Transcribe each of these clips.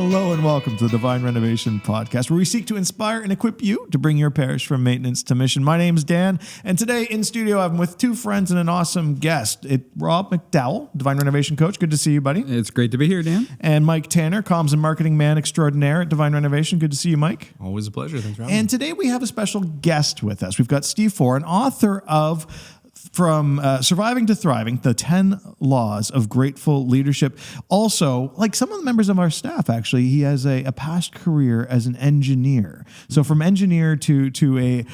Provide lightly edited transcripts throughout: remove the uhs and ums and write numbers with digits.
Hello and welcome to the Divine Renovation Podcast, where we seek to inspire and equip you to bring your parish from maintenance to mission. My name's Dan, and today in studio I'm with two friends and an awesome guest. Rob McDowell, Divine Renovation Coach. Good to see you, buddy. It's great to be here, Dan. And Mike Tanner, Comms and Marketing Man Extraordinaire at Divine Renovation. Good to see you, Mike. Always a pleasure. Thanks for having me. And today we have a special guest with us. We've got Steve Foran, author of From Surviving to Thriving, the 10 Laws of Grateful Leadership. Also, like some of the members of our staff, actually, he has a past career as an engineer. So from engineer to a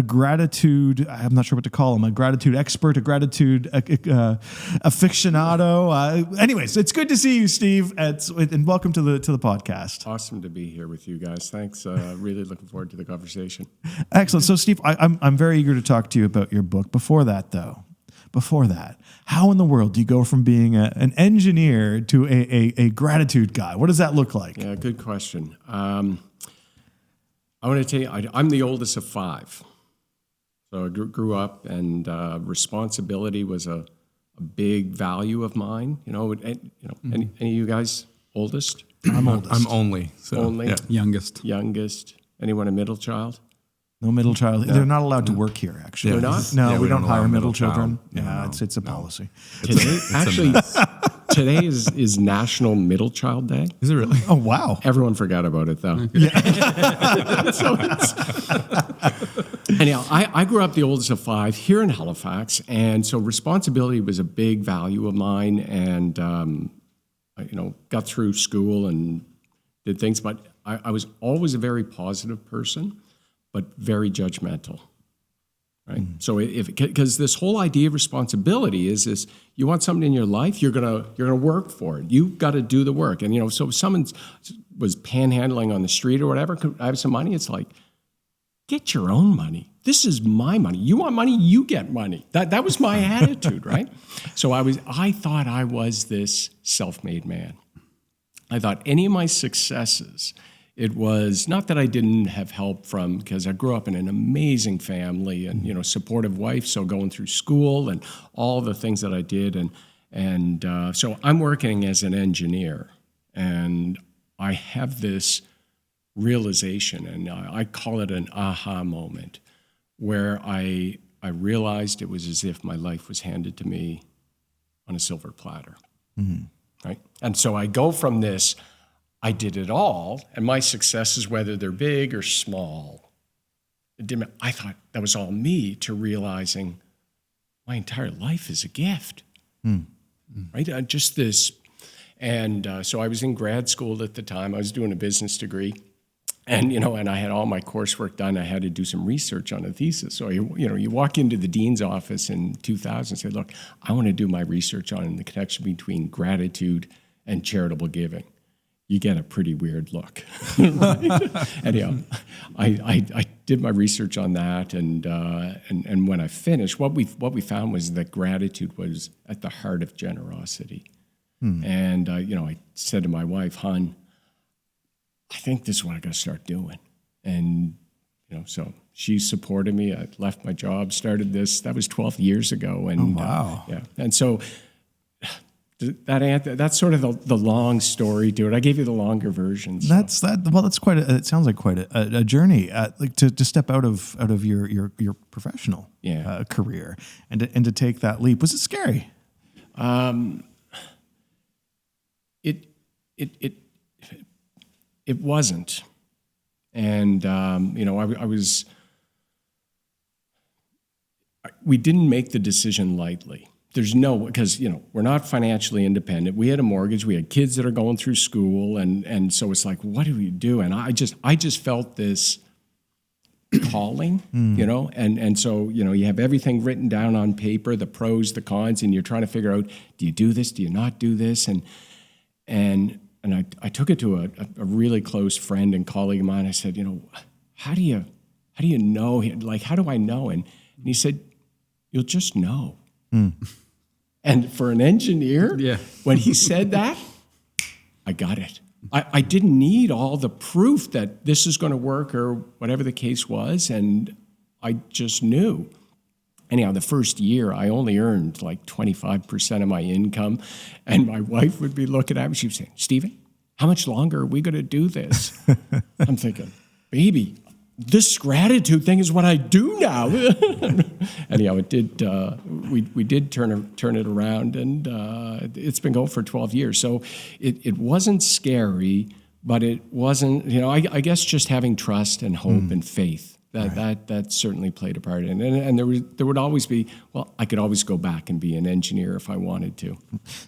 gratitude, I'm not sure what to call him, a gratitude expert, a gratitude aficionado. Anyways, it's good to see you, Steve, and welcome to the podcast. Awesome to be here with you guys. Thanks. Really looking forward to the conversation. Excellent. So, Steve, I'm very eager to talk to you about your book. Before that, how in the world do you go from being an engineer to a gratitude guy? What does that look like? Yeah, good question. I want to tell you, I'm the oldest of five. So I grew up, and responsibility was a big value of mine. Any of you guys oldest? I'm oldest. I'm only. So, Only? Yeah. Youngest. Anyone a middle child? No middle child. No. They're not allowed to work here, actually. They're not? No, Yeah, we don't hire middle children. child. Yeah, it's a policy. Today, today is National Middle Child Day. Is it really? Oh, wow. Everyone forgot about it, though. Anyhow, I grew up the oldest of five here in Halifax, and so responsibility was a big value of mine, and got through school and did things, but I was always a very positive person, but very judgmental, right? Mm-hmm. So because this whole idea of responsibility is this: you want something in your life, you're gonna work for it. You've got to do the work. And so if someone was panhandling on the street or whatever, could I have some money? It's like, get your own money. This is my money. You want money, you get money. That was my attitude, right? So I thought I was this self-made man. I thought any of my successes, it was not that I didn't have help from, because I grew up in an amazing family and, supportive wife, so going through school and all the things that I did. And so I'm working as an engineer, and I have this realization, and I call it an aha moment, where I realized it was as if my life was handed to me on a silver platter, right? And so I go from this, I did it all, and my successes, whether they're big or small, I thought that was all me, to realizing my entire life is a gift, right? Just this. And so I was in grad school at the time. I was doing a business degree, and and I had all my coursework done. I had to do some research on a thesis. So you walk into the dean's office in 2000 and say, "Look, I want to do my research on the connection between gratitude and charitable giving." You get a pretty weird look. Anyhow, I did my research on that, and when I finished, what we found was that gratitude was at the heart of generosity. And I said to my wife, "Hon, I think this is what I got to start doing." And so she supported me. I left my job, started this. That was 12 years ago, and oh, wow, yeah, and so. That's sort of the long story to it. I gave you the longer version. So. That's quite. It sounds like quite a journey. Like to step out of your professional career and to take that leap. Was it scary? It wasn't, and I was. We didn't make the decision lightly. Because we're not financially independent. We had a mortgage. We had kids that are going through school, and so it's like, what do we do? And I just felt this calling, and so you have everything written down on paper, the pros, the cons, and you're trying to figure out, do you do this? Do you not do this? And I took it to a really close friend and colleague of mine. I said, how do you know? Like, how do I know? And he said, you'll just know. And for an engineer, when he said that, I got it. I didn't need all the proof that this is going to work or whatever the case was, and I just knew. Anyhow, the first year, I only earned like 25% of my income, and my wife would be looking at me. She would say, "Stephen, how much longer are we going to do this? I'm thinking, baby, this gratitude thing is what I do now. Anyhow, it did. We did turn it around, and it's been going for 12 years. So it wasn't scary, but it wasn't. I guess just having trust and hope and faith. That certainly played a part in it. And there would always be, I could always go back and be an engineer if I wanted to.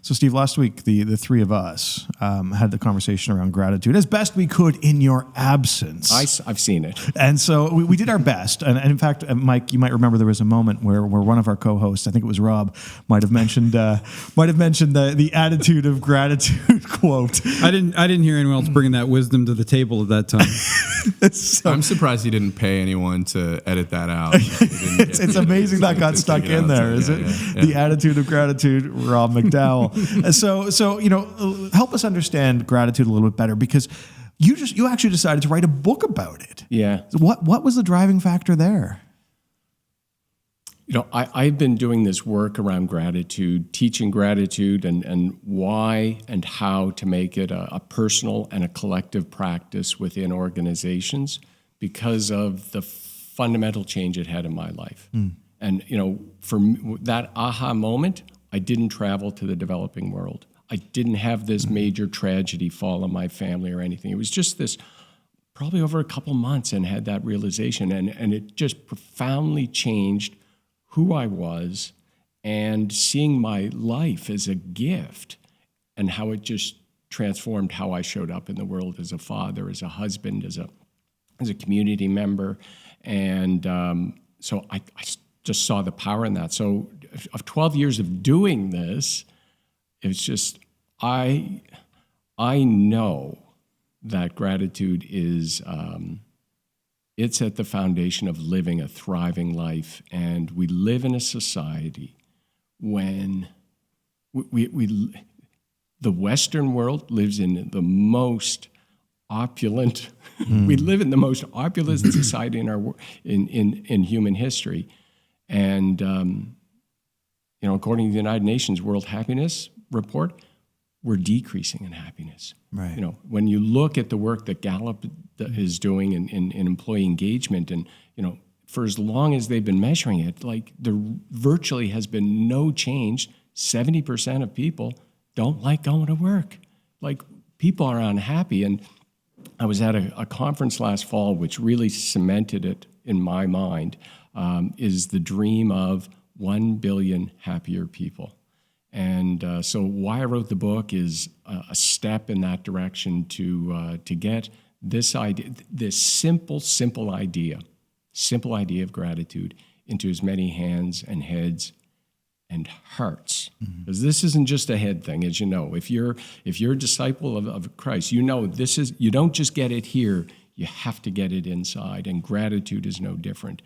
So, Steve, last week, the three of us had the conversation around gratitude as best we could in your absence. I've seen it. And so we did our best. And in fact, Mike, you might remember there was a moment where one of our co-hosts, I think it was Rob, might have mentioned the attitude of gratitude quote. I didn't hear anyone else bringing that wisdom to the table at that time. So, I'm surprised he didn't pay anyone to edit that out. It's amazing that got stuck in there, is it? Yeah. The attitude of gratitude, Rob McDowell. So help us understand gratitude a little bit better, because you actually decided to write a book about it. Yeah. What was the driving factor there? I've been doing this work around gratitude, teaching gratitude and why and how to make it a personal and a collective practice within organizations because of the fundamental change it had in my life. And, for that aha moment, I didn't travel to the developing world. I didn't have this major tragedy fall on my family or anything. It was just this probably over a couple months and had that realization. And it just profoundly changed who I was and seeing my life as a gift and how it just transformed how I showed up in the world as a father, as a husband, as a community member. And so I just saw the power in that. So of 12 years of doing this, it's just, I know that gratitude is, it's at the foundation of living a thriving life. And we live in a society when the Western world lives in the most opulent, we live in the most opulent society in human history. And, according to the United Nations World Happiness Report, we're decreasing in happiness. Right. When you look at the work that Gallup is doing in employee engagement, and for as long as they've been measuring it, there virtually has been no change. 70% of people don't like going to work. People are unhappy. And I was at a conference last fall, which really cemented it in my mind, is the dream of 1 billion happier people. And so why I wrote the book is a step in that direction to get this idea, this simple idea of gratitude into as many hands and heads and hearts. Because this isn't just a head thing, as you know. If you're a disciple of Christ, you don't just get it here, you have to get it inside. And gratitude is no different.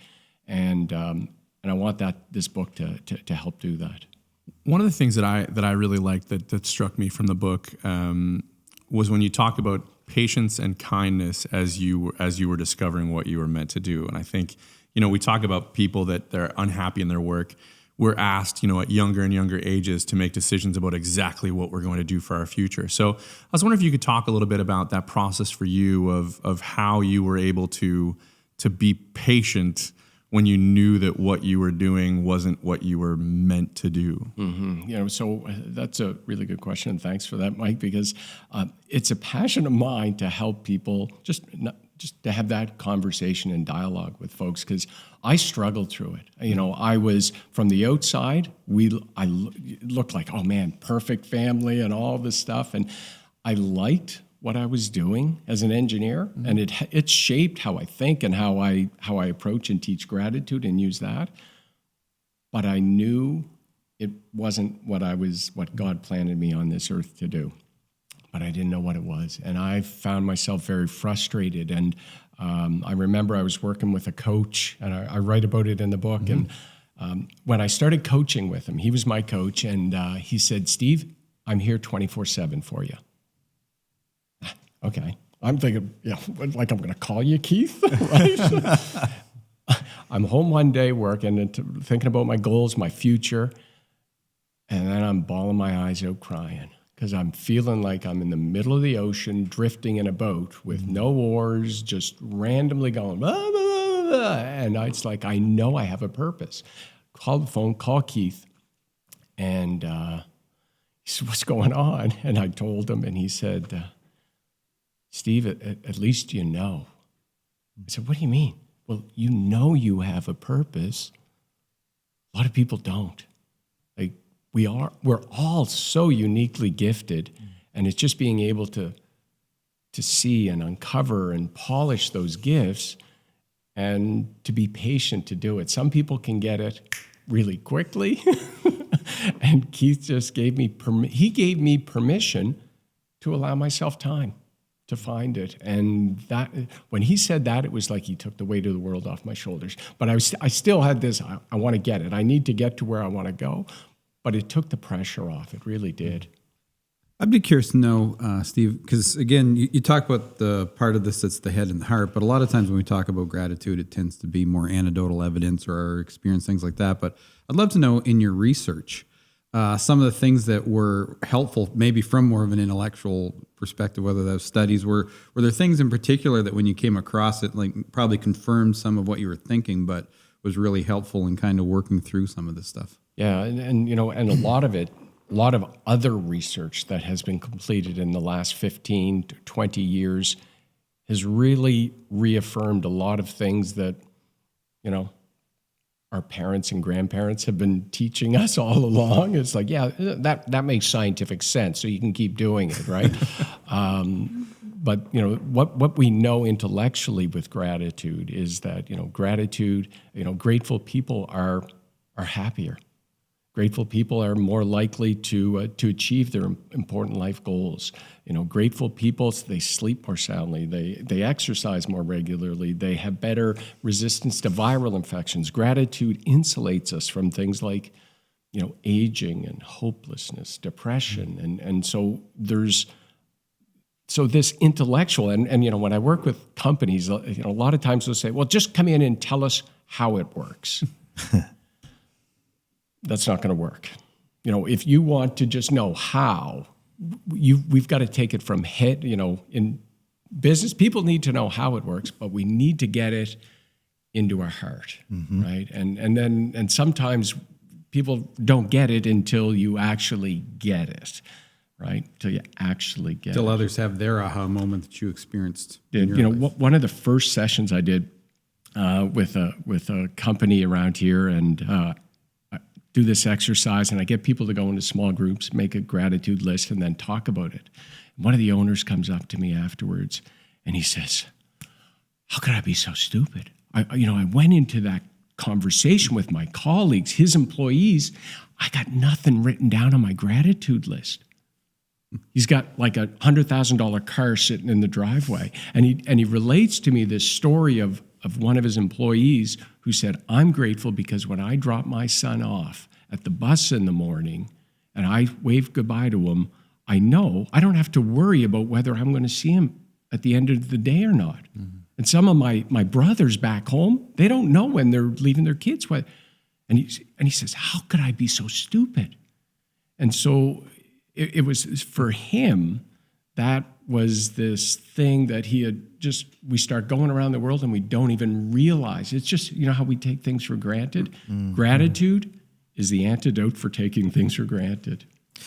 And I want this book to help do that. One of the things that I really liked that struck me from the book was when you talk about patience and kindness as you were discovering what you were meant to do. And I think, we talk about people that they're unhappy in their work. We're asked, at younger and younger ages to make decisions about exactly what we're going to do for our future. So I was wondering if you could talk a little bit about that process for you of how you were able to be patient when you knew that what you were doing wasn't what you were meant to do? Mm-hmm. So that's a really good question, and thanks for that, Mike, because it's a passion of mine to help people just to have that conversation and dialogue with folks, because I struggled through it. I was, from the outside, I looked like, oh man, perfect family and all this stuff, and I liked what I was doing as an engineer, and it shaped how I think and how I approach and teach gratitude and use that. But I knew it wasn't what God planted me on this earth to do. But I didn't know what it was, and I found myself very frustrated. And I remember I was working with a coach, and I write about it in the book. And when I started coaching with him, he was my coach, and he said, "Steve, I'm here 24/7 for you." Okay. I'm thinking, like I'm going to call you Keith, right? I'm home one day working and thinking about my goals, my future, and then I'm bawling my eyes out crying because I'm feeling like I'm in the middle of the ocean, drifting in a boat with no oars, just randomly going, blah, blah, blah, blah. And it's like, I know I have a purpose. Call the phone, call Keith, and he said, what's going on? And I told him, and he said, Steve, at least you know. I said, what do you mean? Well, you know you have a purpose. A lot of people don't. Like, we're all so uniquely gifted, and it's just being able to see and uncover and polish those gifts and to be patient to do it. Some people can get it really quickly. And Keith just gave me permission to allow myself time to find it. And that, when he said that, it was like he took the weight of the world off my shoulders. But I still had this, I want to get it. I need to get to where I want to go. But it took the pressure off. It really did. I'd be curious to know, Steve, because again, you talk about the part of this that's the head and the heart, but a lot of times when we talk about gratitude, it tends to be more anecdotal evidence or our experience, things like that. But I'd love to know, in your research, some of the things that were helpful, maybe from more of an intellectual perspective, whether those studies were there things in particular that when you came across it, like probably confirmed some of what you were thinking, but was really helpful in kind of working through some of this stuff? Yeah, and a lot of other research that has been completed in the last 15 to 20 years has really reaffirmed a lot of things that, our parents and grandparents have been teaching us all along. It's like, yeah, that makes scientific sense, so you can keep doing it, right? But what we know intellectually with gratitude is that gratitude, grateful people are happier. Grateful people are more likely to achieve their important life goals. Grateful people, they sleep more soundly. They exercise more regularly. They have better resistance to viral infections. Gratitude insulates us from things like, aging and hopelessness, depression, and so there's. So this intellectual, and when I work with companies, a lot of times they'll say, well, just come in and tell us how it works. That's not going to work. If you want to just know how, we've got to take it from head. In business, people need to know how it works, but we need to get it into our heart, right? And sometimes people don't get it until you actually get it, right? Until you actually get it. Till others have their aha moment that you experienced. One of the first sessions I did with a company around here, and do this exercise, and I get people to go into small groups, make a gratitude list, and then talk about it. And one of the owners comes up to me afterwards, and he says, how could I be so stupid? I went into that conversation with my colleagues, his employees. I got nothing written down on my gratitude list. He's got like a $100,000 car sitting in the driveway, and he relates to me this story of one of his employees who said, I'm grateful because when I drop my son off at the bus in the morning and I wave goodbye to him, I know I don't have to worry about whether I'm going to see him at the end of the day or not. Mm-hmm. And some of my brothers back home, they don't know when they're leaving their kids. And he says, how could I be so stupid? And so it was for him, that was this thing that he had we start going around the world and we don't even realize. It's just, how we take things for granted. Mm-hmm. Gratitude is the antidote for taking things for granted.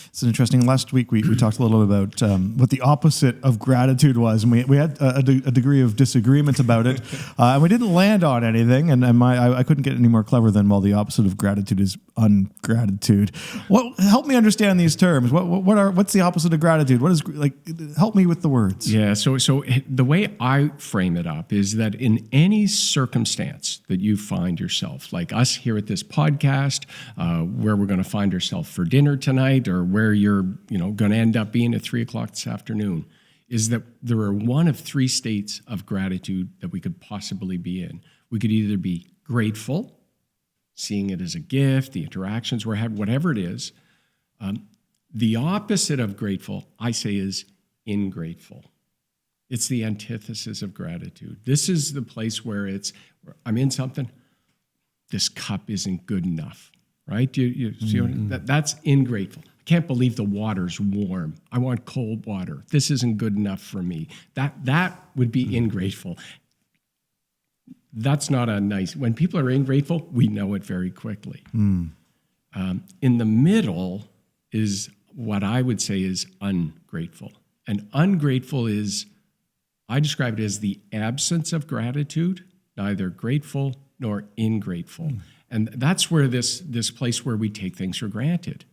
It's interesting. Last week, we talked a little about what the opposite of gratitude was, and we had a degree of disagreement about it, and we didn't land on anything, and I couldn't get any more clever than, well, the opposite of gratitude is ungratitude. Well, help me understand these terms. What's the opposite of gratitude? What is, help me with the words. Yeah, so the way I frame it up is that in any circumstance that you find yourself, like us here at this podcast, where we're going to find ourselves for dinner tonight, or where you're going to end up being at 3:00 this afternoon, is that there are one of three states of gratitude that we could possibly be in. We could either be grateful, seeing it as a gift, the interactions we're having, whatever it is. The opposite of grateful, I say, is ingrateful. It's the antithesis of gratitude. This is the place where I'm in something, this cup isn't good enough. Right? You see that's ingrateful. I can't believe the water's warm. I want cold water. This isn't good enough for me. That would be ingrateful. That's not a nice. When people are ingrateful, we know it very quickly. In the middle is what I would say is ungrateful. And ungrateful is, I describe it as the absence of gratitude, neither grateful nor ingrateful. And that's where this place where we take things for granted.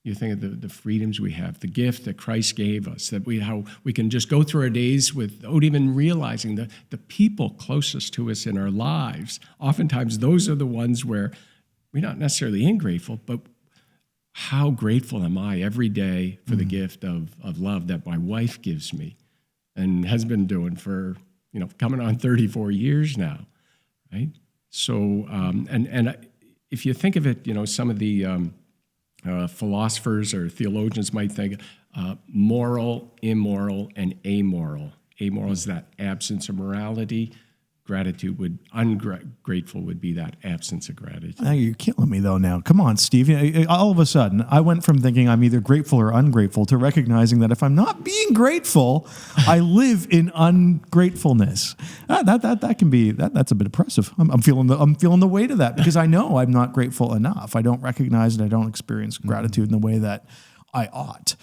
You think of the freedoms we have, the gift that Christ gave us, how we can just go through our days without even realizing that the people closest to us in our lives, oftentimes those are the ones where we're not necessarily ingrateful, but how grateful am I every day for the gift of love that my wife gives me and has been doing for, coming on 34 years now, right? So, and if you think of it, some of the philosophers or theologians might think moral, immoral, and amoral. Amoral is that absence of morality. Ungrateful would be that absence of gratitude. You're killing me though now. Come on, Steve. All of a sudden, I went from thinking I'm either grateful or ungrateful to recognizing that if I'm not being grateful, I live in ungratefulness. That can be that's a bit oppressive. I'm feeling the weight of that because I know I'm not grateful enough. I don't recognize and I don't experience gratitude in the way that I ought.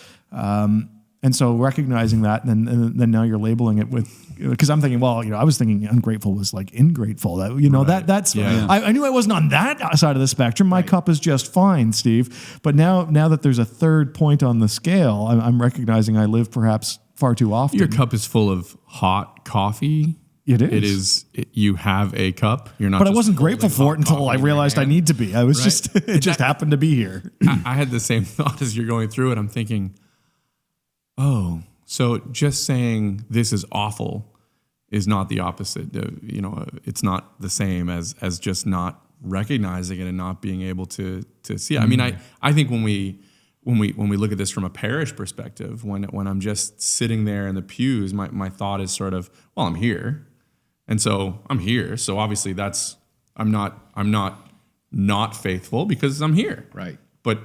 And so recognizing that, and then now you're labeling it with, because I'm thinking, well, I was thinking ungrateful was like ingrateful. That's. Yeah. I knew I wasn't on that side of the spectrum. My cup is just fine, Steve. But now that there's a third point on the scale, I'm recognizing I live perhaps far too often. Your cup is full of hot coffee. It is. You have a cup. You're not. But I wasn't grateful for it until I realized I need to be. I was it just happened to be here. I had the same thought as you're going through it. I'm thinking, oh, so just saying this is awful is not the opposite. It's not the same as just not recognizing it and not being able to see it. I mean, I think when we look at this from a parish perspective, when I'm just sitting there in the pews, my thought is sort of, well, I'm here, and so I'm here. So obviously I'm not faithful because I'm here, right? But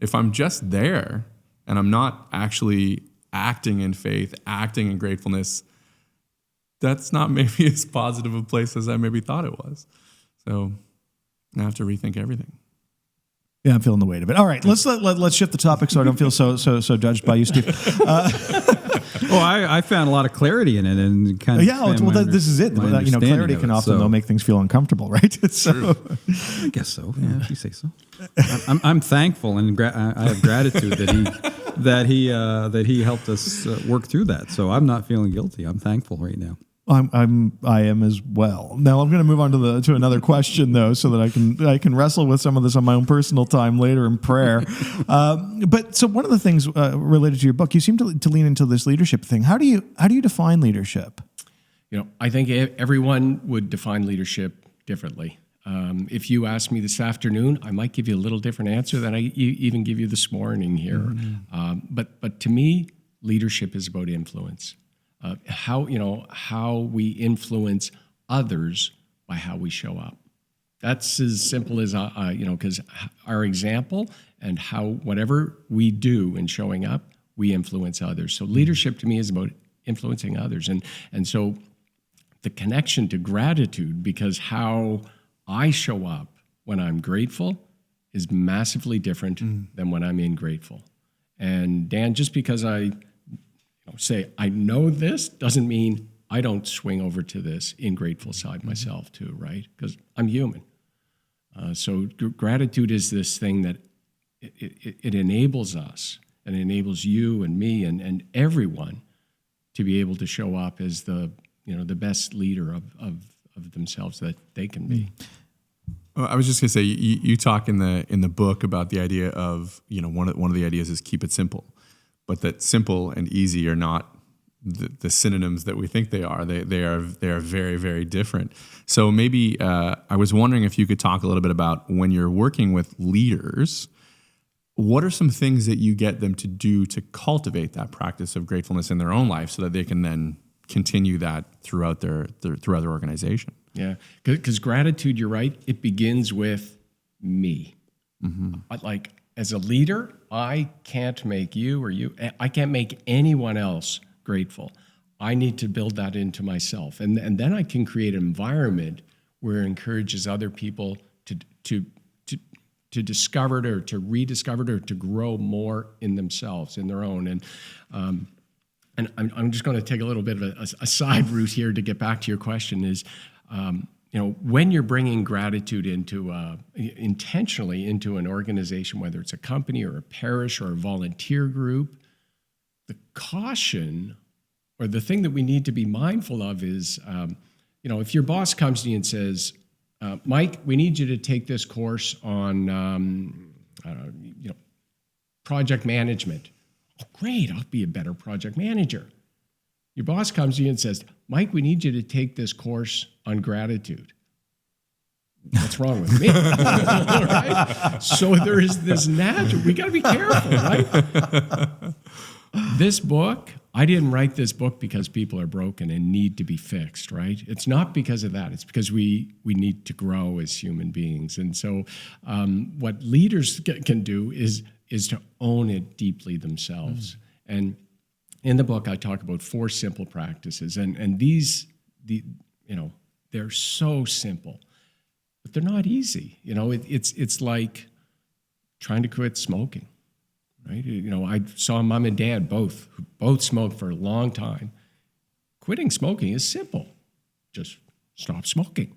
if I'm just there and I'm not actually acting in faith, acting in gratefulness, that's not maybe as positive a place as I maybe thought it was. So I have to rethink everything. Yeah, I'm feeling the weight of it. All right, let's shift the topic so I don't feel so judged by you, Steve. I found a lot of clarity in it and kind of this is it. Clarity can often though make things feel uncomfortable, right? So I guess so. Yeah, if you say so. I'm thankful and I have gratitude that he helped us work through that. So I'm not feeling guilty. I'm thankful right now. I am as well. Now I'm going to move on to another question though, so that I can wrestle with some of this on my own personal time later in prayer. But so one of the things related to your book, you seem to lean into this leadership thing. How do you define leadership? I think everyone would define leadership differently. If you ask me this afternoon, I might give you a little different answer than I even give you this morning here. Mm-hmm. But to me, leadership is about influence. How we influence others by how we show up. That's as simple as because our example and how whatever we do in showing up, we influence others. So leadership to me is about influencing others, and so the connection to gratitude, because how I show up when I'm grateful is massively different than when I'm ingrateful. And Dan, just because I say I know this doesn't mean I don't swing over to this ingrateful side myself too, right? Because I'm human. So gratitude is this thing that it enables us and enables you and me and everyone to be able to show up as the best leader of themselves that they can be. Well, I was just gonna say you talk in the book about the idea of one of the ideas is keep it simple. But that simple and easy are not the synonyms that we think they are. They are very, very different. So maybe I was wondering if you could talk a little bit about when you're working with leaders, what are some things that you get them to do to cultivate that practice of gratefulness in their own life so that they can then continue that throughout their organization? Yeah, because gratitude, you're right, it begins with me. Mm-hmm. as a leader, I can't make I can't make anyone else grateful. I need to build that into myself. And then I can create an environment where it encourages other people to discover it or to rediscover it or to grow more in themselves, in their own. And I'm just going to take a little bit of a side route here to get back to your question is, when you're bringing gratitude intentionally into an organization, whether it's a company or a parish or a volunteer group, the caution or the thing that we need to be mindful of is, if your boss comes to you and says, Mike, we need you to take this course on, project management. Oh, great, I'll be a better project manager. Your boss comes to you and says, Mike, we need you to take this course on gratitude. What's wrong with me? Right? So there is this natural, we got to be careful, right? This book, I didn't write this book because people are broken and need to be fixed, right? It's not because of that. It's because we need to grow as human beings. And so what leaders can do is to own it deeply themselves. And in the book, I talk about 4 simple practices. And they're so simple, but they're not easy. It's like trying to quit smoking. Right? I saw mom and dad both smoked for a long time. Quitting smoking is simple. Just stop smoking.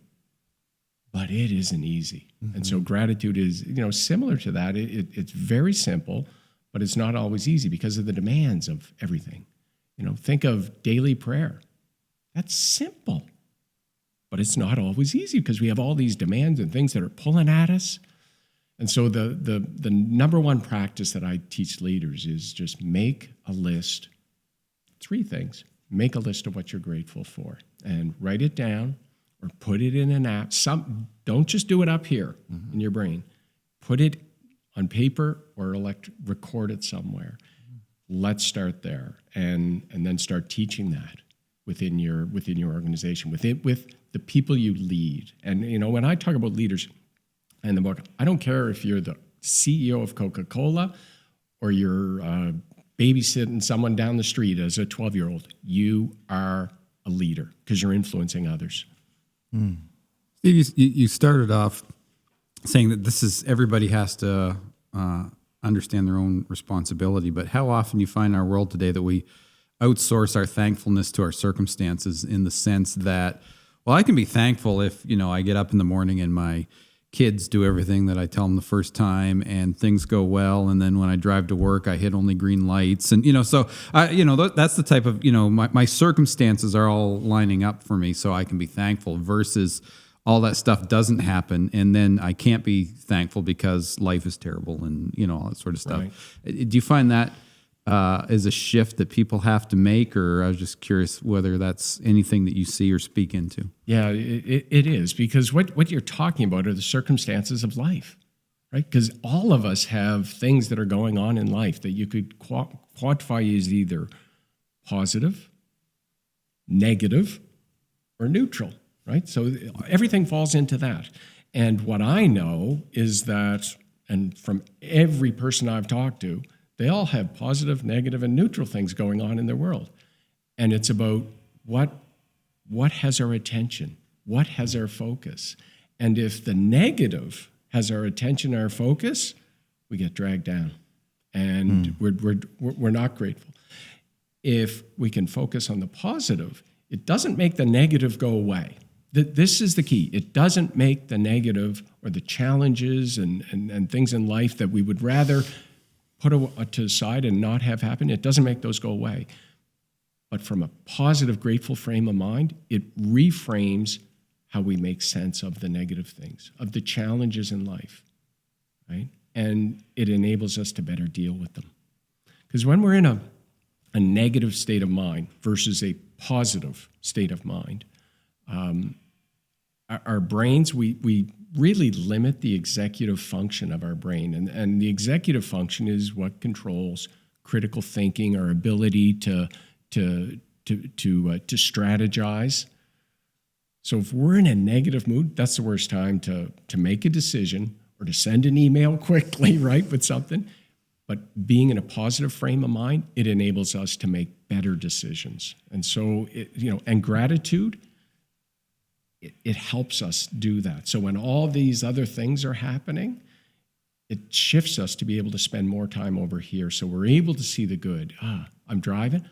But it isn't easy. Mm-hmm. And so gratitude is, similar to that. It's very simple, but it's not always easy because of the demands of everything. Think of daily prayer. That's simple, but it's not always easy because we have all these demands and things that are pulling at us. And so the number one practice that I teach leaders is just make a list. 3 things. Make a list of what you're grateful for and write it down or put it in an app. Don't just do it up here in your brain. Put it on paper or record it somewhere. Let's start there and then start teaching that within your organization, with the people you lead. And when I talk about leaders in the book, I don't care if you're the CEO of Coca-Cola or you're babysitting someone down the street as a 12-year-old. You are a leader because you're influencing others. Steve, you started off saying that everybody has to understand their own responsibility, but how often you find in our world today that we outsource our thankfulness to our circumstances in the sense that, well, I can be thankful if, I get up in the morning and my kids do everything that I tell them the first time and things go well. And then when I drive to work, I hit only green lights. And, so that's the type of, my circumstances are all lining up for me so I can be thankful versus all that stuff doesn't happen. And then I can't be thankful because life is terrible and, all that sort of stuff. Right. Do you find that is a shift that people have to make, or I was just curious whether that's anything that you see or speak into? Yeah, it is, because what you're talking about are the circumstances of life, right? Because all of us have things that are going on in life that you could quantify as either positive, negative, or neutral, right? So everything falls into that. And what I know is that, and from every person I've talked to, they all have positive, negative, and neutral things going on in their world. And it's about what has our attention, what has our focus. And if the negative has our attention, our focus, we get dragged down. And we're not grateful. If we can focus on the positive, it doesn't make the negative go away. This is the key. It doesn't make the negative or the challenges and things in life that we would rather put to the side and not have happen. It doesn't make those go away. But from a positive, grateful frame of mind, it reframes how we make sense of the negative things, of the challenges in life, right? And it enables us to better deal with them. Because when we're in a negative state of mind versus a positive state of mind, our brains, we really limit the executive function of our brain. And the executive function is what controls critical thinking, our ability to strategize. So if we're in a negative mood, that's the worst time to make a decision or to send an email quickly, right, with something. But being in a positive frame of mind, it enables us to make better decisions. And so, and gratitude, it helps us do that. So when all these other things are happening, it shifts us to be able to spend more time over here. So we're able to see the good. I'm driving.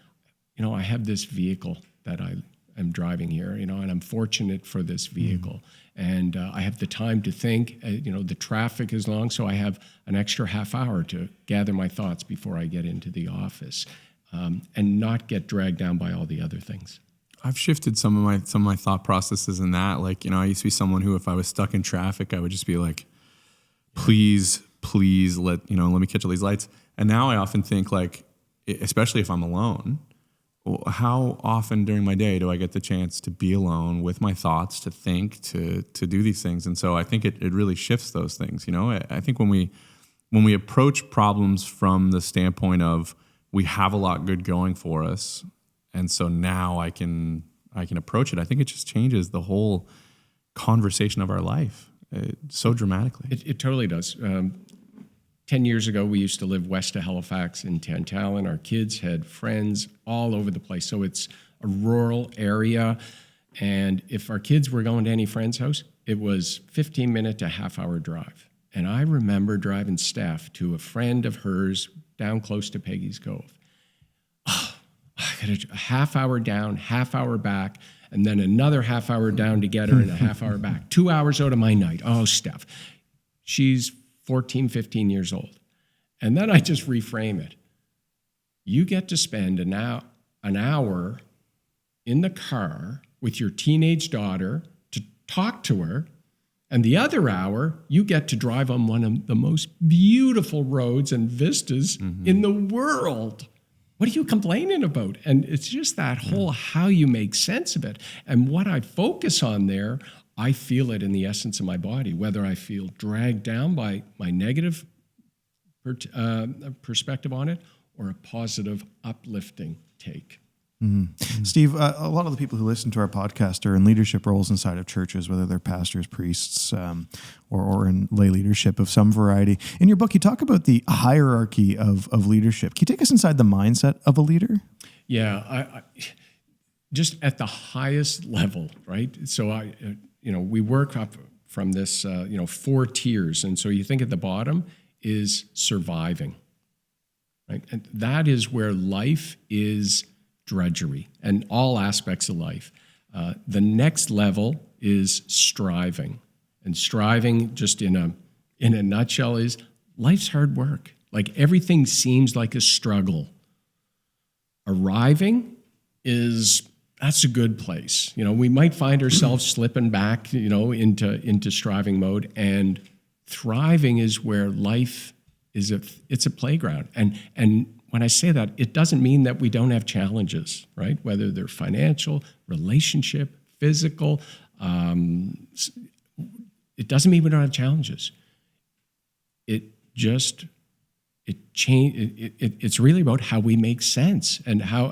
I have this vehicle that I am driving here, and I'm fortunate for this vehicle. And I have the time to think. The traffic is long, so I have an extra half hour to gather my thoughts before I get into the office, and not get dragged down by all the other things. I've shifted some of my thought processes in that. Like, I used to be someone who, if I was stuck in traffic, I would just be like, please let me catch all these lights. And now I often think, like, especially if I'm alone, how often during my day do I get the chance to be alone with my thoughts, to think, to do these things? And so I think it really shifts those things. I think when we approach problems from the standpoint of, we have a lot good going for us, and so now I can approach it, I think it just changes the whole conversation of our life so dramatically. It totally does. 10 years ago, we used to live west of Halifax in Tantallon. Our kids had friends all over the place. So it's a rural area. And if our kids were going to any friend's house, it was 15-minute to half-hour drive. And I remember driving Steph to a friend of hers down close to Peggy's Cove. I got a half hour down, half hour back, and then another half hour down to get her and a half hour back. 2 hours out of my night. Oh, Steph. She's 14, 15 years old. And then I just reframe it. You get to spend an hour in the car with your teenage daughter to talk to her, and the other hour, you get to drive on one of the most beautiful roads and vistas in the world. What are you complaining about? And it's just that whole how you make sense of it. And what I focus on there, I feel it in the essence of my body, whether I feel dragged down by my negative perspective on it or a positive, uplifting take. Steve, a lot of the people who listen to our podcast are in leadership roles inside of churches, whether they're pastors, priests, or in lay leadership of some variety. In your book, you talk about the hierarchy of leadership. Can you take us inside the mindset of a leader? Yeah, I just at the highest level, right? So we work up from this, 4 tiers. And so you think at the bottom is surviving, right? And that is where life is drudgery and all aspects of life. The next level is striving. And striving, just in a nutshell, is life's hard work. Like everything seems like a struggle. Arriving that's a good place. We might find ourselves slipping back, into striving mode. And thriving is where life is it's a playground. And when I say that, it doesn't mean that we don't have challenges, right? Whether they're financial, relationship, physical. It doesn't mean we don't have challenges. It's really about how we make sense and how,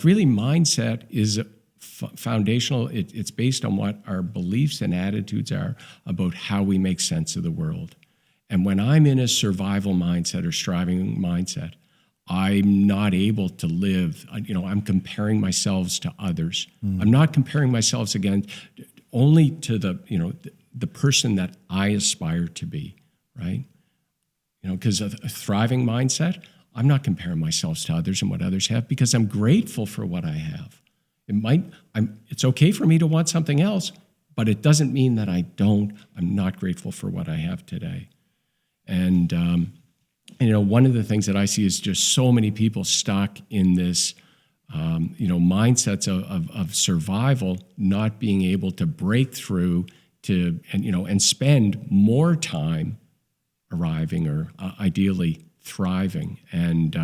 really mindset is foundational. It's based on what our beliefs and attitudes are about how we make sense of the world. And when I'm in a survival mindset or striving mindset, I'm not able to live. I'm comparing myself to others. I'm not comparing myself again only to the person that I aspire to be, right? Because a thriving mindset, I'm not comparing myself to others and what others have because I'm grateful for what I have. It's okay for me to want something else, but it doesn't mean that I'm not grateful for what I have today. And, one of the things that I see is just so many people stuck in this, mindsets of survival, not being able to break through and spend more time arriving or ideally thriving. And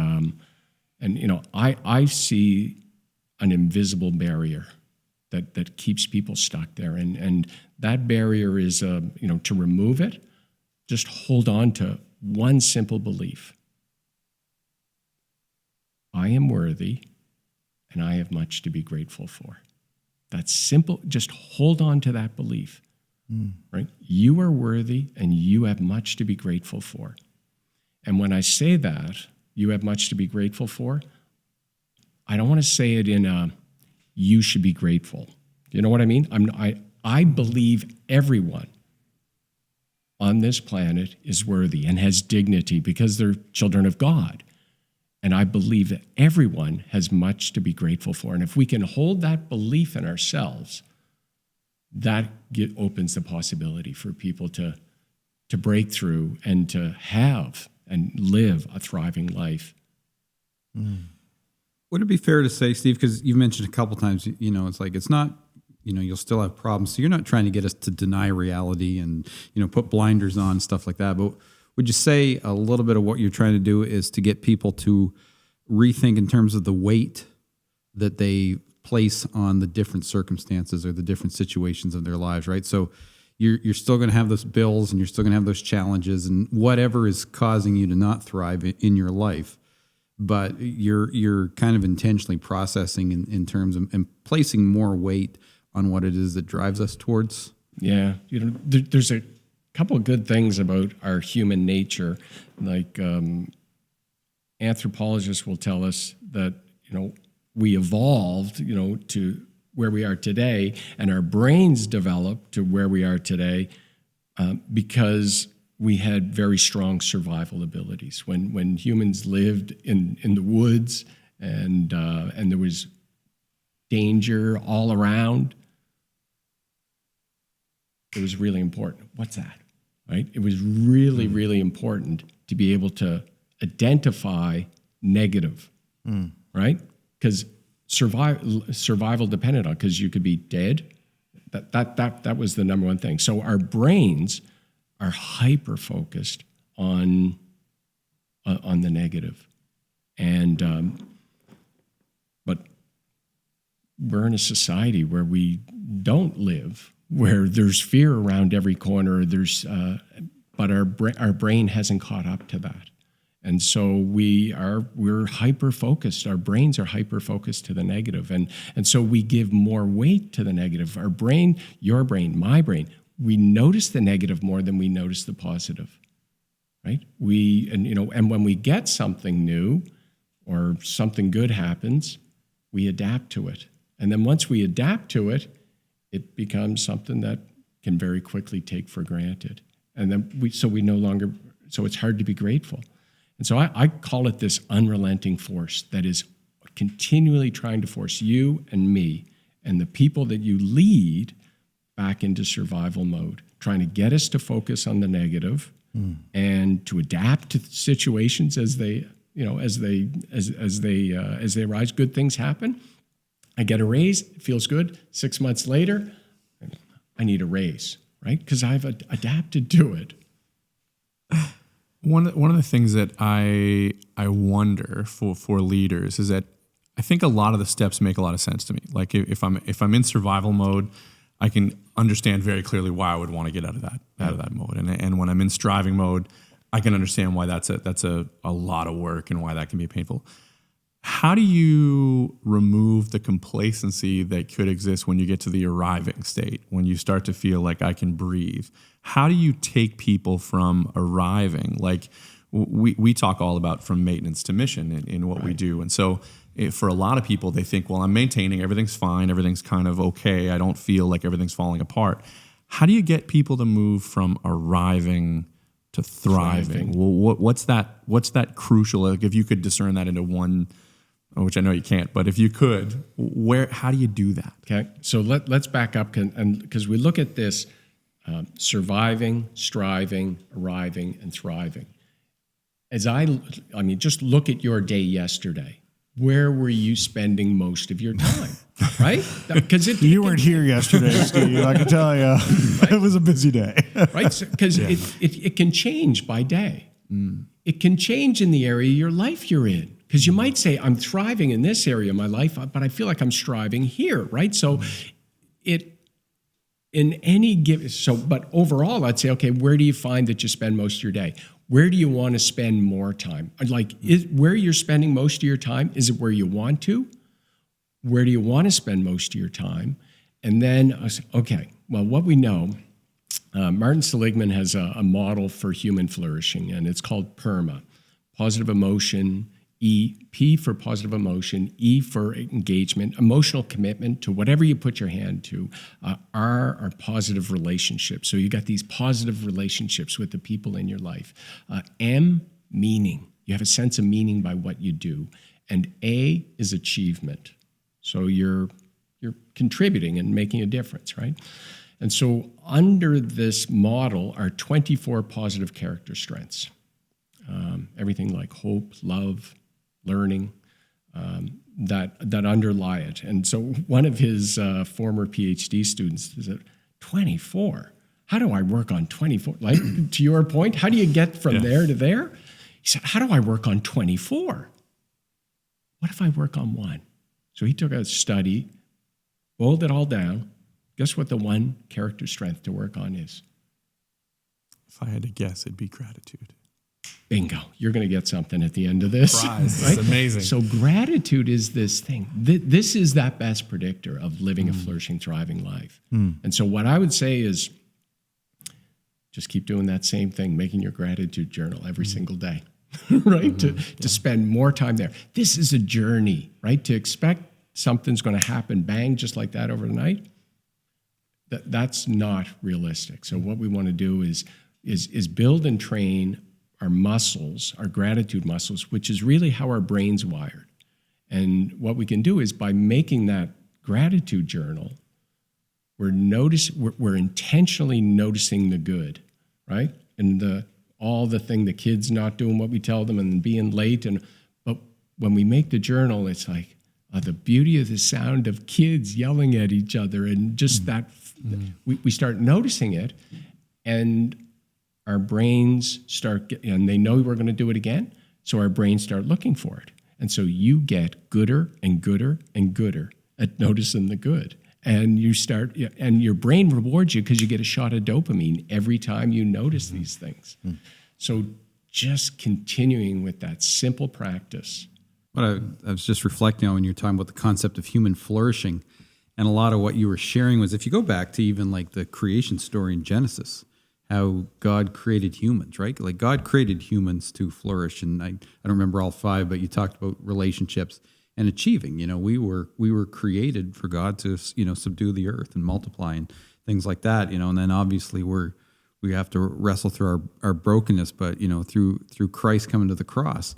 I see an invisible barrier that keeps people stuck there. And that barrier is, to remove it, just hold on to one simple belief. I am worthy and I have much to be grateful for. That's simple. Just hold on to that belief. right? You are worthy and you have much to be grateful for. And when I say that, you have much to be grateful for, I don't want to say it in a, you should be grateful. You know what I mean? I believe everyone on this planet is worthy and has dignity because they're children of God. And I believe that everyone has much to be grateful for. And if we can hold that belief in ourselves, that opens the possibility for people to break through and to have and live a thriving life. Would it be fair to say, Steve, because you've mentioned a couple times, it's like it's not, you'll still have problems. So you're not trying to get us to deny reality and, put blinders on, stuff like that. But would you say a little bit of what you're trying to do is to get people to rethink in terms of the weight that they place on the different circumstances or the different situations of their lives, right? So you're still going to have those bills and you're still going to have those challenges and whatever is causing you to not thrive in your life. But you're kind of intentionally processing in terms of and placing more weight on what it is that drives us towards. Yeah, there's a couple of good things about our human nature. Like anthropologists will tell us that we evolved to where we are today, and our brains developed to where we are today because we had very strong survival abilities. When humans lived in the woods and there was danger all around, it was really important. What's that? Right? It was really, really important to be able to identify negative, right? Because survival depended on, because you could be dead. That was the number one thing. So our brains are hyper focused on the negative, and but we're in a society where we don't live where there's fear around every corner. But our brain hasn't caught up to that, and so we're hyper focused. Our brains are hyper focused to the negative, and so we give more weight to the negative. Our brain, your brain, my brain. We notice the negative more than we notice the positive, right? And when we get something new or something good happens, we adapt to it. And then once we adapt to it, it becomes something that can very quickly take for granted. And then so it's hard to be grateful. And so I call it this unrelenting force that is continually trying to force you and me and the people that you lead back into survival mode, trying to get us to focus on the negative and to adapt to situations as they arise. Good things happen. I get a raise. It feels good. 6 months later, I need a raise, right? Because I've adapted to it. One of the things that I wonder for leaders is that I think a lot of the steps make a lot of sense to me. Like if I'm in survival mode, I can understand very clearly why I would want to get out of that mode. And when I'm in striving mode, I can understand why that's a lot of work and why that can be painful. How do you remove the complacency that could exist when you get to the arriving state, when you start to feel like I can breathe? How do you take people from arriving? Like we talk all about from maintenance to mission in what we do. And so for a lot of people, they think, well, I'm maintaining, everything's fine, everything's kind of okay, I don't feel like everything's falling apart. How do you get people to move from arriving to thriving? Well, what's that crucial? Like if you could discern that into one, which I know you can't, but if you could, how do you do that? Okay, so let's back up, and because we look at this surviving, striving, arriving, and thriving. Just look at your day yesterday. Where were you spending most of your time, right? Because you weren't here yesterday, Steve. I can tell you, right? It was a busy day, right? Because it can change by day. It can change in the area of your life you're in. Because you might say, I'm thriving in this area of my life, but I feel like I'm striving here, right? So but overall, I'd say, okay, where do you find that you spend most of your day? Where do you want to spend more time? Like, where you're spending most of your time, is it where you want to? Where do you want to spend most of your time? And then, okay, well, what we know Martin Seligman has a model for human flourishing, and it's called PERMA. Positive emotion, P for positive emotion, E for engagement, emotional commitment to whatever you put your hand to. R are positive relationships. So you got these positive relationships with the people in your life. M, meaning. You have a sense of meaning by what you do. And A is achievement. So you're contributing and making a difference, right? And so under this model are 24 positive character strengths. Everything like hope, love, learning, that underlie it. And so one of his former PhD students said, 24? How do I work on 24? Like, to your point, how do you get from there to there? He said, how do I work on 24? What if I work on one? So he took a study, boiled it all down. Guess what the one character strength to work on is? If I had to guess, it'd be gratitude. Bingo. You're going to get something at the end of this. Prize. Right? It's amazing. So gratitude is this thing. This is that best predictor of living a flourishing, thriving life. And so what I would say is just keep doing that same thing, making your gratitude journal every single day, right? To spend more time there. This is a journey, right? To expect something's going to happen, bang, just like that overnight, that's not realistic. So what we want to do is build and train our muscles, our gratitude muscles, which is really how our brain's wired. And what we can do is by making that gratitude journal, we're intentionally noticing the good, right? And all the thing, the kids not doing what we tell them and being late. But when we make the journal, it's like the beauty of the sound of kids yelling at each other, and just that we start noticing it, and our brains and they know we're going to do it again, so our brains start looking for it. And so you get gooder and gooder and gooder at noticing the good. And and your brain rewards you because you get a shot of dopamine every time you notice these things. So just continuing with that simple practice. But I was just reflecting on when you're talking about the concept of human flourishing, and a lot of what you were sharing was, if you go back to even like the creation story in Genesis, how God created humans, right? Like God created humans to flourish. And I don't remember all 5, but you talked about relationships and achieving. We were created for God to, subdue the earth and multiply and things like that, and then obviously we have to wrestle through our brokenness, but, through Christ coming to the cross,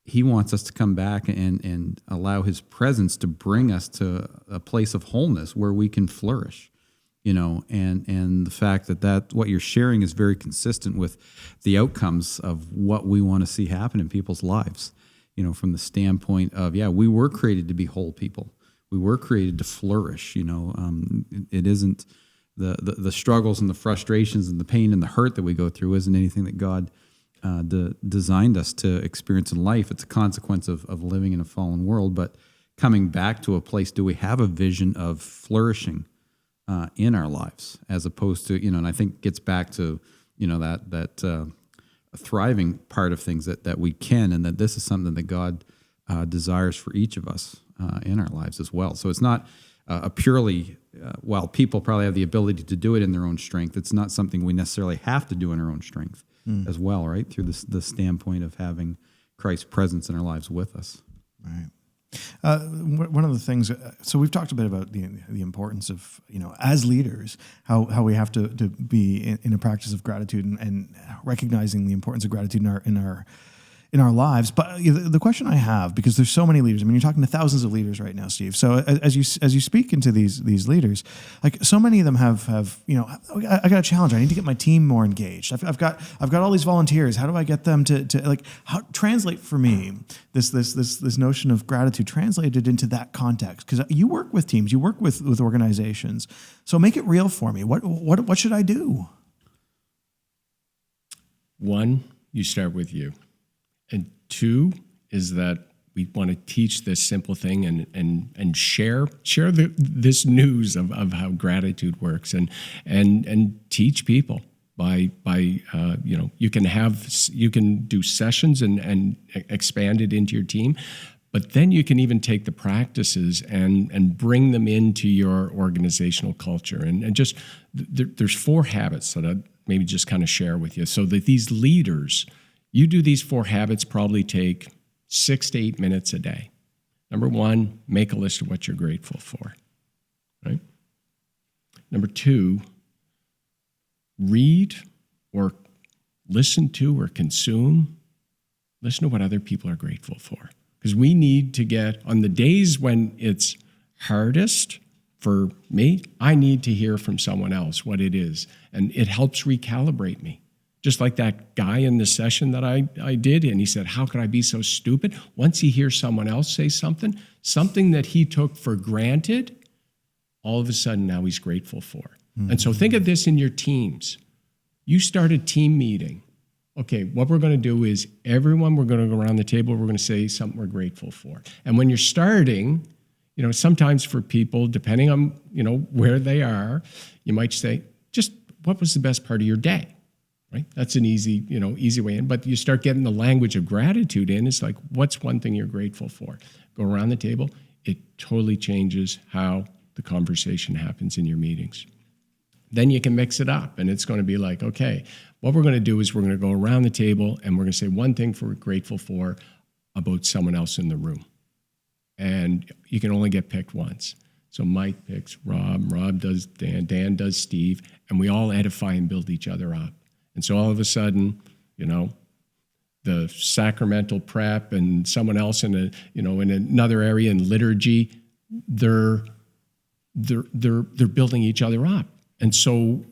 he wants us to come back and allow his presence to bring us to a place of wholeness where we can flourish. And the fact that what you're sharing is very consistent with the outcomes of what we want to see happen in people's lives, from the standpoint of, we were created to be whole people. We were created to flourish. It isn't the struggles and the frustrations and the pain and the hurt that we go through isn't anything that God designed us to experience in life. It's a consequence of living in a fallen world, but coming back to a place, do we have a vision of flourishing in our lives, as opposed to, and I think gets back to, that thriving part of things that we can, and that this is something that God desires for each of us in our lives as well. So it's not a purely, while people probably have the ability to do it in their own strength, it's not something we necessarily have to do in our own strength as well, right? Through the standpoint of having Christ's presence in our lives with us. Right. One of the things, so we've talked a bit about the importance of, as leaders, how we have to be in a practice of gratitude and recognizing the importance of gratitude in our lives. But the question I have, because there's so many leaders, I mean, you're talking to thousands of leaders right now, Steve. So as you speak into these leaders, like so many of them have I got a challenge. I need to get my team more engaged. I've got all these volunteers. How do I get them to translate for me this notion of gratitude translated into that context? Because you work with teams, you work with organizations. So make it real for me. What should I do? One, you start with you. And 2 is that we want to teach this simple thing and share this news of how gratitude works and teach people by you can do sessions and expand it into your team, But then you can even take the practices and bring them into your organizational culture. And just there's 4 habits that I'd maybe just kind of share with you. So that these leaders, you do these 4 habits, probably take 6 to 8 minutes a day. Number 1, make a list of what you're grateful for, right? Number 2, read or listen to or consume. Listen to what other people are grateful for. Because we need to get, on the days when it's hardest for me, I need to hear from someone else what it is. And it helps recalibrate me. Just like that guy in the session that I did, and he said, how could I be so stupid? Once he hears someone else say something that he took for granted, all of a sudden now he's grateful for. Mm-hmm. And so think of this in your teams. You start a team meeting. Okay, what we're going to do is we're going to go around the table, we're going to say something we're grateful for. And when you're starting, sometimes for people, depending on, where they are, you might say, just what was the best part of your day, right? That's an easy way in. But you start getting the language of gratitude in. It's like, what's one thing you're grateful for? Go around the table. It totally changes how the conversation happens in your meetings. Then you can mix it up, and it's going to be like, okay, what we're going to do is we're going to go around the table and we're going to say one thing we're grateful for about someone else in the room. And you can only get picked once. So Mike picks Rob does Dan does Steve, and we all edify and build each other up. And so all of a sudden, the sacramental prep and someone else in another area in liturgy, they're building each other up. And so,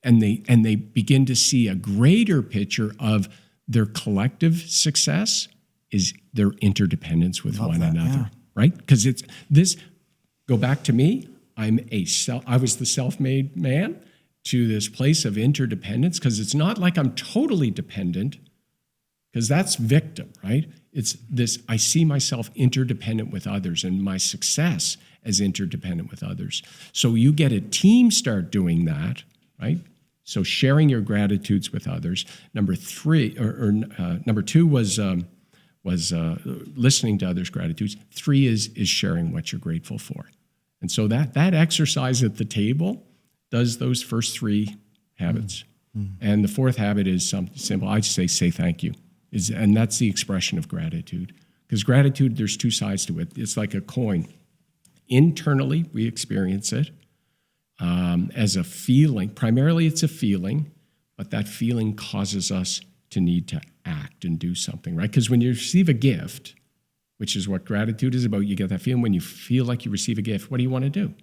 and they begin to see a greater picture of their collective success is their interdependence with one another, right? Because it's this. Go back to me. I was the self-made man to this place of interdependence, because it's not like I'm totally dependent, because that's victim, right? It's this. I see myself interdependent with others, and my success as interdependent with others. So you get a team start doing that, right? So sharing your gratitudes with others. Number 3, number 2 was listening to others' gratitudes. 3 is sharing what you're grateful for. And so that exercise at the table does those first 3 habits. Mm-hmm. And the 4th habit is something simple. I just say thank you. And that's the expression of gratitude. Because gratitude, there's 2 sides to it. It's like a coin. Internally, we experience it as a feeling. Primarily, it's a feeling, but that feeling causes us to need to act and do something, right? Because when you receive a gift, which is what gratitude is about, you get that feeling. When you feel like you receive a gift, what do you want to do?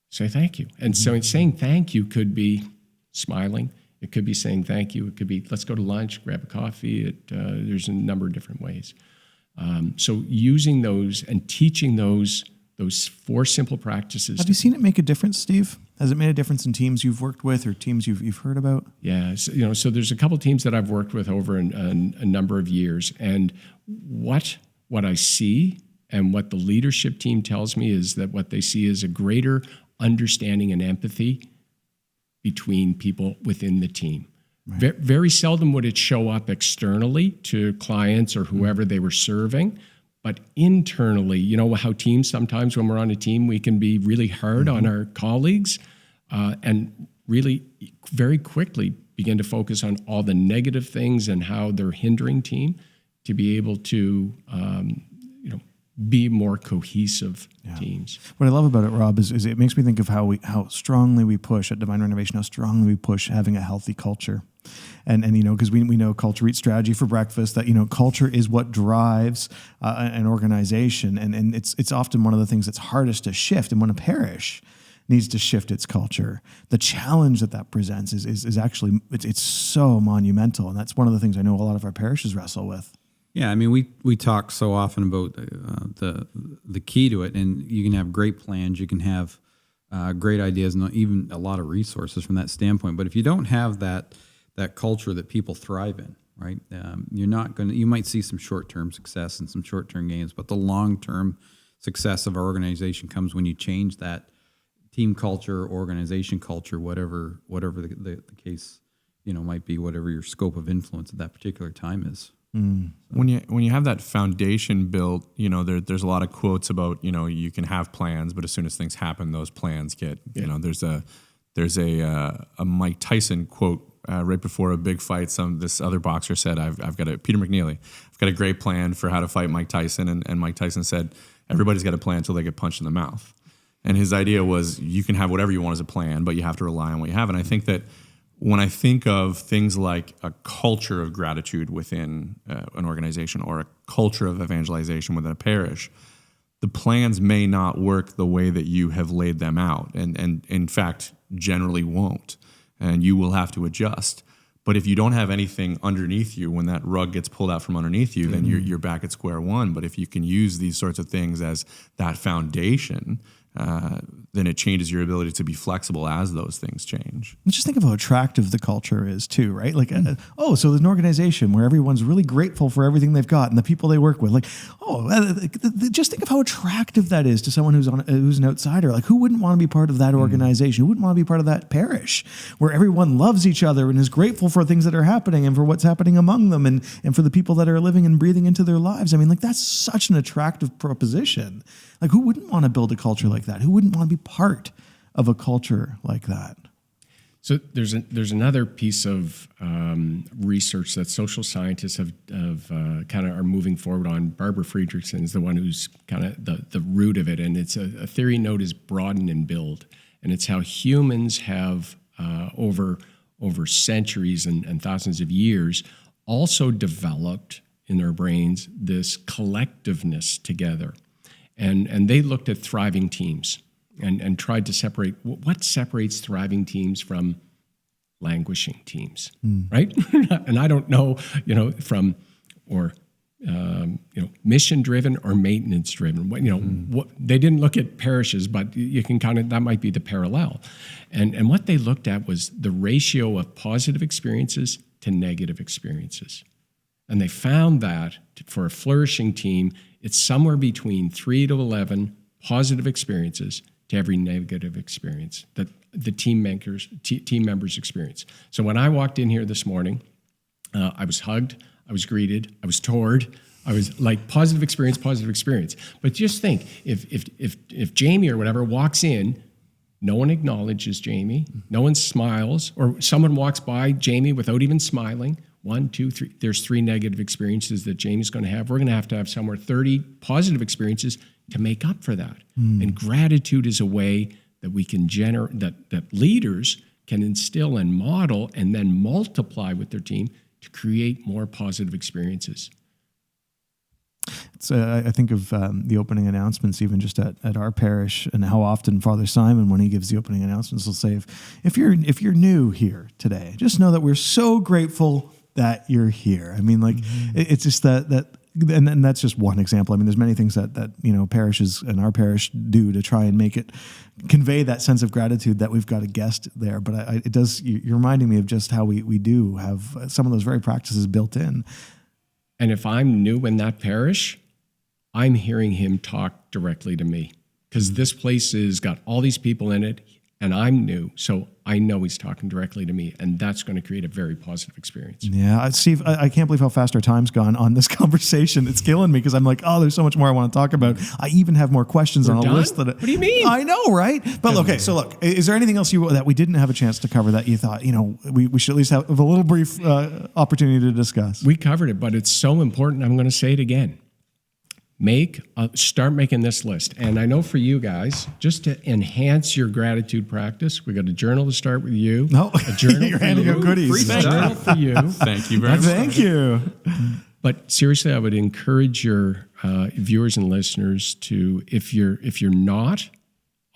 Say thank you. And so in saying thank you could be smiling. It could be saying thank you. It could be, let's go to lunch, grab a coffee. There's a number of different ways. So using those and teaching those 4 simple practices. Have you seen it make a difference, Steve? Has it made a difference in teams you've worked with or teams you've heard about? Yeah, so there's a couple of teams that I've worked with over a number of years, and what I see and what the leadership team tells me is that what they see is a greater understanding and empathy between people within the team. Right. Very seldom would it show up externally to clients or whoever they were serving, but internally, how teams sometimes, when we're on a team, we can be really hard on our colleagues and really very quickly begin to focus on all the negative things and how they're hindering team to be able to be more cohesive teams. What I love about it, Rob, is it makes me think of how strongly we push at Divine Renovation, how strongly we push having a healthy culture. And because we know culture eats strategy for breakfast, that, culture is what drives an organization. And it's often one of the things that's hardest to shift. And when a parish needs to shift its culture, the challenge that presents is actually, it's so monumental. And that's one of the things I know a lot of our parishes wrestle with. Yeah, I mean, we talk so often about the key to it, and you can have great plans, you can have great ideas, and even a lot of resources from that standpoint. But if you don't have that culture that people thrive in, right? You're not going to. You might see some short-term success and some short-term gains, but the long-term success of our organization comes when you change that team culture, organization culture, whatever the case might be, whatever your scope of influence at that particular time is. When you have that foundation built, there's a lot of quotes about, you can have plans, but as soon as things happen, those plans get, there's a Mike Tyson quote right before a big fight. This other boxer said, Peter McNeely, I've got a great plan for how to fight Mike Tyson. And Mike Tyson said, everybody's got a plan until they get punched in the mouth. And his idea was you can have whatever you want as a plan, but you have to rely on what you have. And I think that when I think of things like a culture of gratitude within an organization or a culture of evangelization within a parish, the plans may not work the way that you have laid them out, and in fact, generally won't. And you will have to adjust. But if you don't have anything underneath you, when that rug gets pulled out from underneath you, then you're back at square one. But if you can use these sorts of things as that foundation, then it changes your ability to be flexible as those things change. Just think of how attractive the culture is too, right? Like, so there's an organization where everyone's really grateful for everything they've got and the people they work with. Like, just think of how attractive that is to someone who's an outsider. Like, who wouldn't want to be part of that organization? Who wouldn't want to be part of that parish where everyone loves each other and is grateful for things that are happening and for what's happening among them and for the people that are living and breathing into their lives? I mean, like, that's such an attractive proposition. Like, who wouldn't want to build a culture like that? Who wouldn't want to be part of a culture like that? So there's another piece of research that social scientists have kind of are moving forward on. Barbara Friedrichsen is the one who's kind of the root of it, and it's a theory known as broaden and build, and it's how humans have over centuries and thousands of years also developed in their brains this collectiveness together. And they looked at thriving teams and tried to separate what separates thriving teams from languishing teams, right? And I don't know, from mission-driven or maintenance-driven. What they didn't look at parishes, but you can that might be the parallel. And what they looked at was the ratio of positive experiences to negative experiences. And they found that for a flourishing team, it's somewhere between 3 to 11 positive experiences to every negative experience that the team members experience. So when I walked in here this morning, I was hugged, I was greeted, I was toured, I was like positive experience. But just think, if Jamie or whatever walks in, no one acknowledges Jamie, no one smiles, or someone walks by Jamie without even smiling. 1, 2, 3. There's 3 negative experiences that Jamie's going to have. We're going to have somewhere 30 positive experiences to make up for that. And gratitude is a way that we can generate, that leaders can instill and model and then multiply with their team to create more positive experiences. I think of the opening announcements, even just at our parish, and how often Father Simon, when he gives the opening announcements, will say, if you're new here today, just know that we're so grateful that you're here. I mean, like, it's just that and that's just one example. I mean, there's many things that parishes and our parish do to try and make it convey that sense of gratitude that we've got a guest there. But you're reminding me of just how we do have some of those very practices built in. And if I'm new in that parish, I'm hearing him talk directly to me, because this place has got all these people in it, and I'm new, so I know he's talking directly to me, and that's going to create a very positive experience. Yeah, Steve, I can't believe how fast our time's gone on this conversation. It's killing me because I'm like, there's so much more I want to talk about. I even have more questions on a list. What do you mean? I know, right? But okay, so look, is there anything else that we didn't have a chance to cover that you thought, we should at least have a little brief opportunity to discuss? We covered it, but it's so important. I'm going to say it again. Start making this list. And I know for you guys, just to enhance your gratitude practice, we got a journal to start with you. No, a journal you're handing out goodies. Free journal for you. Thank you very much. Thank you. But seriously, I would encourage your viewers and listeners to, if you're not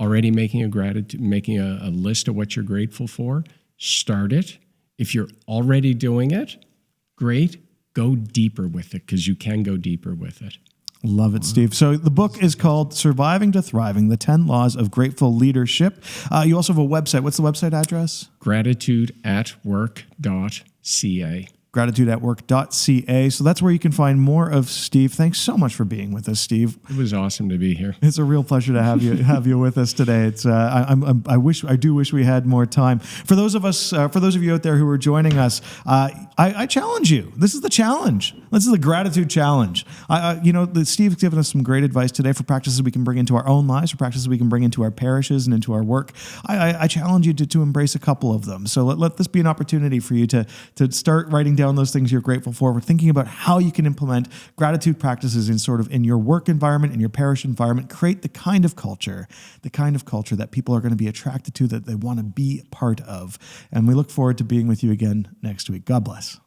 already making a list of what you're grateful for, start it. If you're already doing it, great. Go deeper with it, because you can go deeper with it. Love it, Steve. So the book is called Surviving to Thriving, The 10 Laws of Grateful Leadership. You also have a website. What's the website address? gratitudeatwork.ca. gratitudeatwork.ca. So that's where you can find more of Steve. Thanks so much for being with us, Steve. It was awesome to be here. It's a real pleasure to have you with us today. It's I do wish we had more time. For those of you out there who are joining us, I challenge you. This is the challenge. This is the gratitude challenge. Steve's given us some great advice today for practices we can bring into our own lives, for practices we can bring into our parishes and into our work. I challenge you to embrace a couple of them. So let this be an opportunity for you to start writing down those things you're grateful for. We're thinking about how you can implement gratitude practices in your work environment, in your parish environment. Create the kind of culture that people are going to be attracted to, that they want to be part of. And we look forward to being with you again next week. God bless.